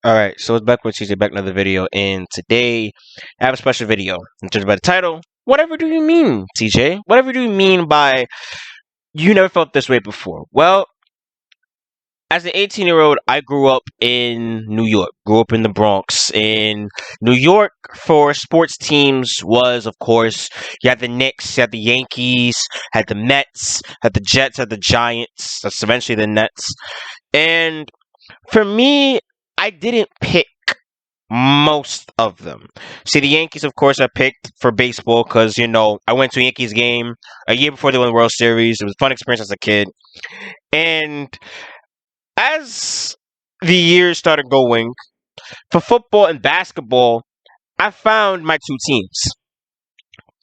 Alright, so it's back with TJ, back another video, and today I have a special video. And judged by the title, whatever do you mean, TJ? Whatever do you mean by you never felt this way before? Well, as an 18-year-old, I grew up in New York, grew up in the Bronx. In New York, for sports teams was, of course, you had the Knicks, you had the Yankees, had the Mets, had the Jets, had the Giants, that's eventually the Nets. And for me, I didn't pick most of them. See, the Yankees, of course, I picked for baseball because, I went to a Yankees game a year before they won the World Series. It was a fun experience as a kid. And as the years started going, for football and basketball, I found my two teams.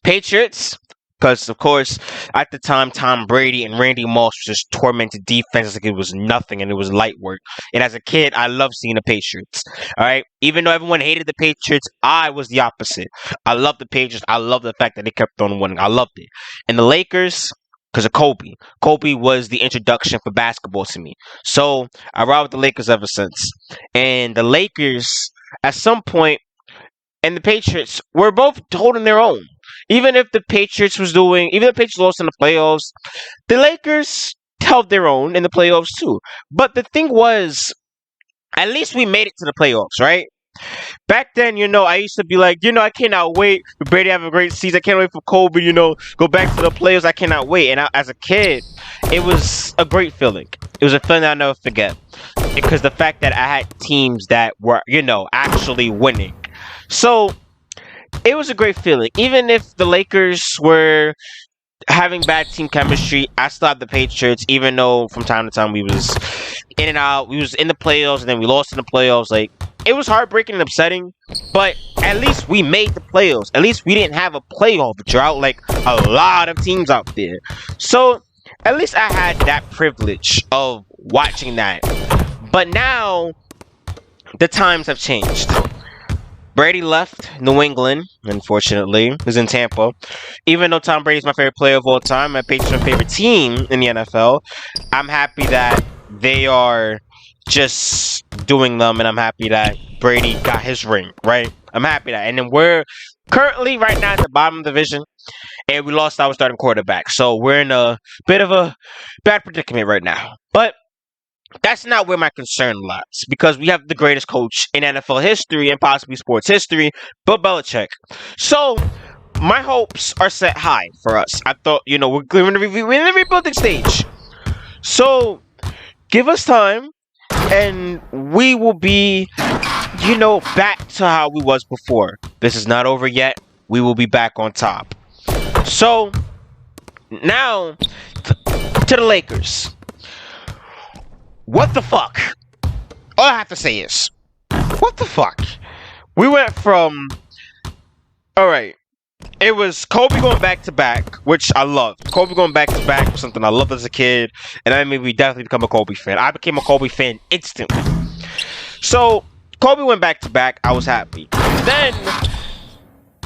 Patriots, because, of course, at the time, Tom Brady and Randy Moss just tormented defenses like it was nothing and it was light work. And as a kid, I loved seeing the Patriots. All right? Even though everyone hated the Patriots, I was the opposite. I loved the Patriots. I loved the fact that they kept on winning. I loved it. And the Lakers, because of Kobe. Kobe was the introduction for basketball to me. So I ride with the Lakers ever since. And the Lakers, at some point, and the Patriots were both holding their own. Even if the Patriots lost in the playoffs, the Lakers held their own in the playoffs too. But the thing was, at least we made it to the playoffs, right? Back then, I used to be like, I cannot wait for Brady to have a great season. I can't wait for Kobe, go back to the playoffs. I cannot wait. And as a kid, it was a great feeling. It was a feeling that I'll never forget. Because the fact that I had teams that were, actually winning. So, it was a great feeling. Even if the Lakers were having bad team chemistry, I still have the Patriots, even though from time to time we was in and out. We was in the playoffs and then we lost in the playoffs. Like, it was heartbreaking and upsetting, but at least we made the playoffs. At least we didn't have a playoff drought like a lot of teams out there. So, at least I had that privilege of watching that. But now, the times have changed. Brady left New England, unfortunately. He's in Tampa. Even though Tom Brady's my favorite player of all time, my Patriots' favorite team in the NFL, I'm happy that they are just doing them, and I'm happy that Brady got his ring, right? I'm happy that. And then we're currently right now at the bottom of the division, and we lost our starting quarterback. So we're in a bit of a bad predicament right now. But that's not where my concern lies, because we have the greatest coach in NFL history and possibly sports history, Bill Belichick. So, my hopes are set high for us. I thought, we're in the rebuilding stage. So, give us time, and we will be, back to how we was before. This is not over yet. We will be back on top. So, now, to the Lakers. What the fuck? All I have to say is, what the fuck? We went from, alright, it was Kobe going back to back, which I loved. Kobe going back to back was something I loved as a kid, and I made me definitely become a Kobe fan. I became a Kobe fan instantly. So, Kobe went back to back, I was happy. Then,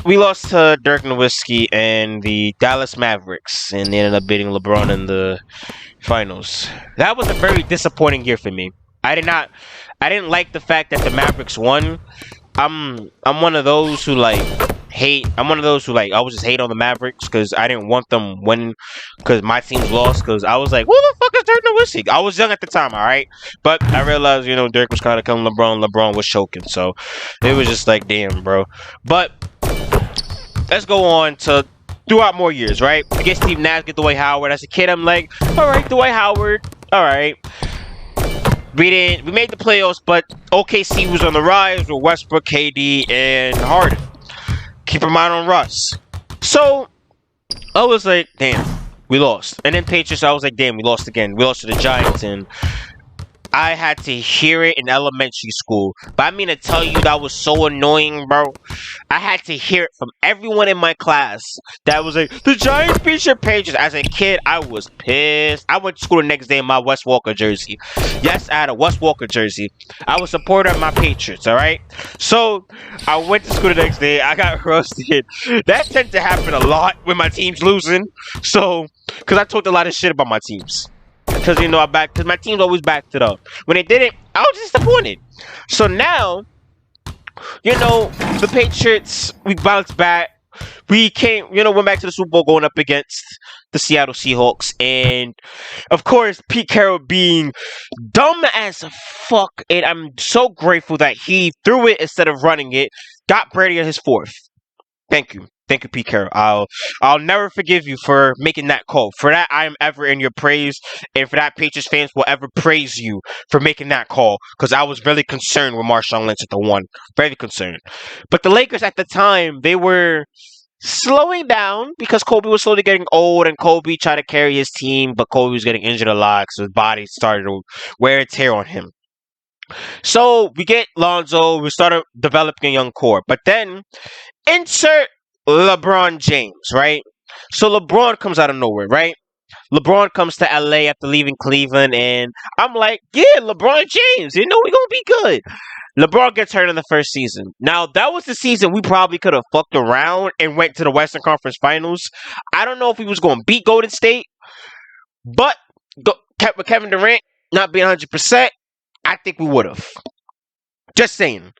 we lost to Dirk Nowitzki and the Dallas Mavericks, and they ended up beating LeBron in the finals. That was a very disappointing year for me. I didn't like the fact that the Mavericks won. I'm one of those who hate. I'm one of those who I would just hate on the Mavericks because I didn't want them winning because my team's lost. Because I was like, who the fuck is Dirk Nowitzki? I was young at the time, all right, but I realized Dirk was kind of killing LeBron. LeBron was choking, so it was just like, damn, bro. But let's go on to throughout more years, right? We get Steve Nash, get Dwight Howard. As a kid, I'm like, all right, Dwight Howard, all right. We made the playoffs, but OKC was on the rise with Westbrook, KD, and Harden. Keep in mind on Russ. So I was like, damn, we lost. And then Patriots, I was like, damn, we lost again. We lost to the Giants, and I had to hear it in elementary school. But I mean to tell you, that was so annoying, bro. I had to hear it from everyone in my class that was like, the Giants beat your Patriots. As a kid, I was pissed. I went to school the next day in my Wes Walker jersey. Yes, I had a Wes Walker jersey. I was a supporter of my Patriots, alright? So, I went to school the next day. I got roasted. That tends to happen a lot when my team's losing. So, because I talked a lot of shit about my teams. because because my team's always backed it up. When they didn't, I was disappointed. So now, the Patriots, we bounced back. We went back to the Super Bowl going up against the Seattle Seahawks, and of course, Pete Carroll being dumb as fuck, and I'm so grateful that he threw it instead of running it, got Brady at his 4th. Thank you, Pete Carroll. I'll never forgive you for making that call. For that, I am ever in your praise, and for that, Patriots fans will ever praise you for making that call, because I was really concerned with Marshawn Lynch at the 1, very concerned. But the Lakers at the time, they were slowing down because Kobe was slowly getting old, and Kobe tried to carry his team, but Kobe was getting injured a lot, so his body started to wear and tear on him. So we get Lonzo, we started developing a young core, but then insert LeBron James, right? So LeBron comes out of nowhere, right? LeBron comes to LA after leaving Cleveland, and I'm like, yeah, LeBron James, we're gonna be good. LeBron gets hurt in the first season. Now, that was the season we probably could have fucked around and went to the Western Conference Finals. I don't know if he was going to beat Golden State, but with Kevin Durant not being 100%, I think we would have. Just saying.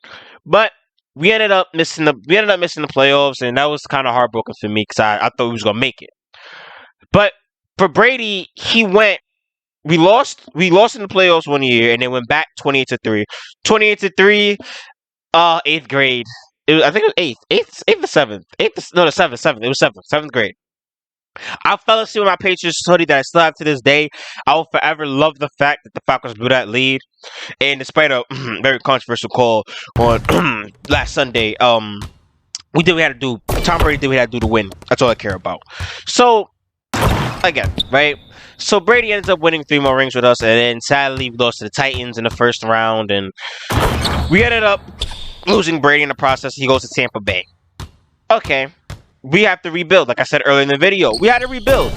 But we ended up missing the playoffs, and that was kind of heartbroken for me because I thought we was going to make it. But for Brady, we lost in the playoffs one year, and then went back 28-3. 28-3, 8th grade. I think it was 8th or 7th. The 7th. It was 7th grade. I fell asleep with my Patriots hoodie that I still have to this day. I will forever love the fact that the Falcons blew that lead. And despite a very controversial call on last Sunday, Tom Brady did what he had to do to win. That's all I care about. So, again, right? So Brady ends up winning 3 more rings with us, and then sadly we lost to the Titans in the first round, and we ended up losing Brady in the process. He goes to Tampa Bay. Okay, we have to rebuild. Like I said earlier in the video, we had to rebuild.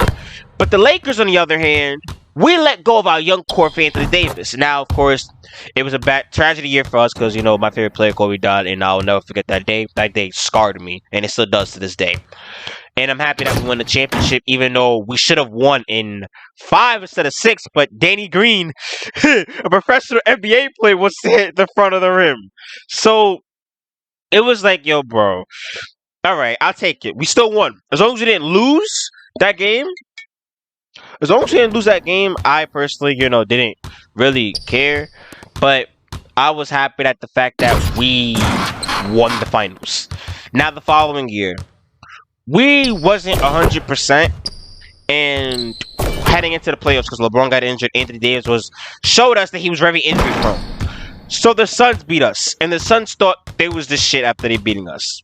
But the Lakers, on the other hand, we let go of our young core for Anthony Davis. Now, of course, it was a bad tragedy year for us because, my favorite player, Kobe, died, and I'll never forget that day. That day scarred me, and it still does to this day. And I'm happy that we won the championship, even though we should have won in 5 instead of 6. But Danny Green, a professional NBA player, was to hit the front of the rim. So it was like, yo, bro. All right, I'll take it. We still won. As long as we didn't lose that game. I personally, didn't really care. But I was happy at the fact that we won the finals. Now, the following year, we wasn't 100%, and heading into the playoffs because LeBron got injured, Anthony Davis showed us that he was very injury prone. So the Suns beat us, and the Suns thought they was this shit after they beat us.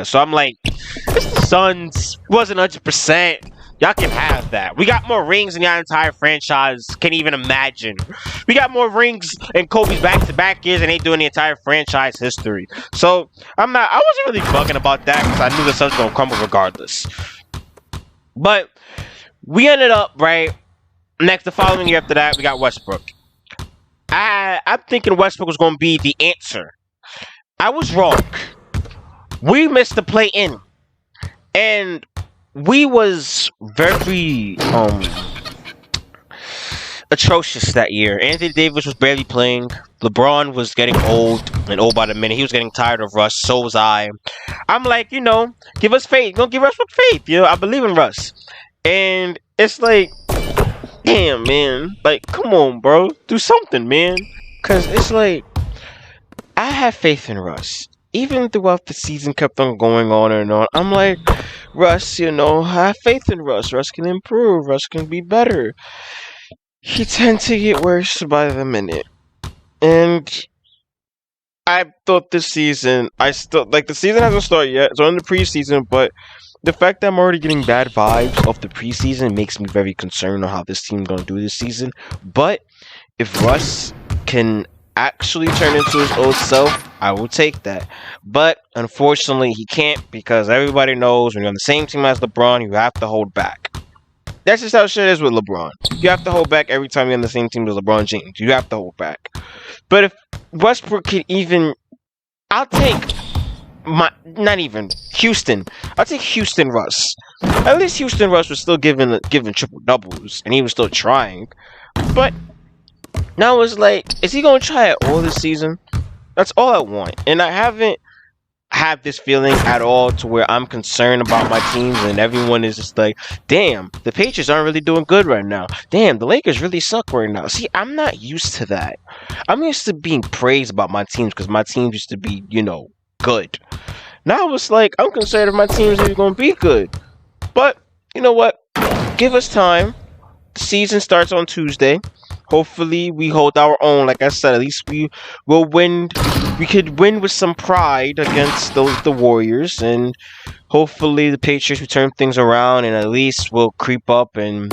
So I'm like, the Suns wasn't 100%. Y'all can have that. We got more rings than your entire franchise can even imagine. We got more rings in Kobe's back-to-back years than they do in the entire franchise history. So I wasn't really bugging about that because I knew the Suns were gonna crumble regardless. But we ended up the following year after that, we got Westbrook. I'm thinking Westbrook was gonna be the answer. I was wrong. We missed the play-in, and we was very atrocious that year. Anthony Davis was barely playing. LeBron was getting old by the minute. He was getting tired of Russ. So was I. I'm like, give us faith. Give Russ faith. I believe in Russ. And it's like, damn, man. Like, come on, bro. Do something, man. Because it's like, I have faith in Russ. Even throughout the season kept on going on and on. I'm like, Russ, I have faith in Russ. Russ can improve. Russ can be better. He tends to get worse by the minute. And I thought this season, the season hasn't started yet. It's only the preseason, but the fact that I'm already getting bad vibes off the preseason makes me very concerned on how this team's going to do this season. But if Russ can actually turn into his old self, I will take that. But unfortunately, he can't because everybody knows when you're on the same team as LeBron, you have to hold back. That's just how shit is with LeBron. You have to hold back every time you're on the same team as LeBron James. You have to hold back. But if Westbrook can even... I'll take not even Houston. I'd say Houston Russ. At least Houston Russ was still giving triple doubles, and he was still trying. But now it's like, is he gonna try it all this season? That's all I want, and I haven't had this feeling at all to where I'm concerned about my teams, and everyone is just like, damn, the Patriots aren't really doing good right now. Damn, the Lakers really suck right now. See, I'm not used to that. I'm used to being praised about my teams because my teams used to be, good. Now it's like, I'm concerned if my teams are going to be good. But, you know what? Give us time. The season starts on Tuesday. Hopefully, we hold our own. Like I said, at least we will win. We could win with some pride against the Warriors. And hopefully, the Patriots will turn things around and at least will creep up and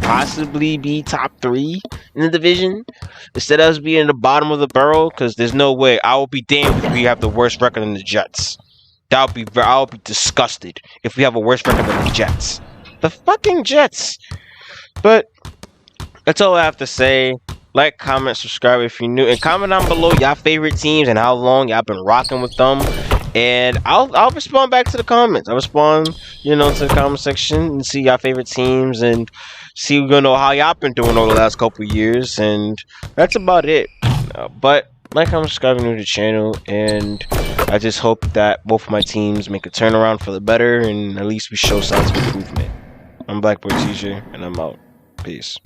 possibly be top 3 in the division instead of us being in the bottom of the barrel, because there's no way. I will be damned if we have the worst record than the Jets. I will be disgusted if we have a worse record than the Jets. The fucking Jets. But that's all I have to say. Like, comment, subscribe if you're new, and comment down below y'all favorite teams and how long y'all been rocking with them. And I'll respond back to the comments. I'll respond, to the comment section and see y'all favorite teams and see how y'all been doing over the last couple of years. And that's about it. But like, comment, subscribe if you're new to the channel, and I just hope that both of my teams make a turnaround for the better, and at least we show signs of improvement. I'm Blackboy TJ, and I'm out. Peace.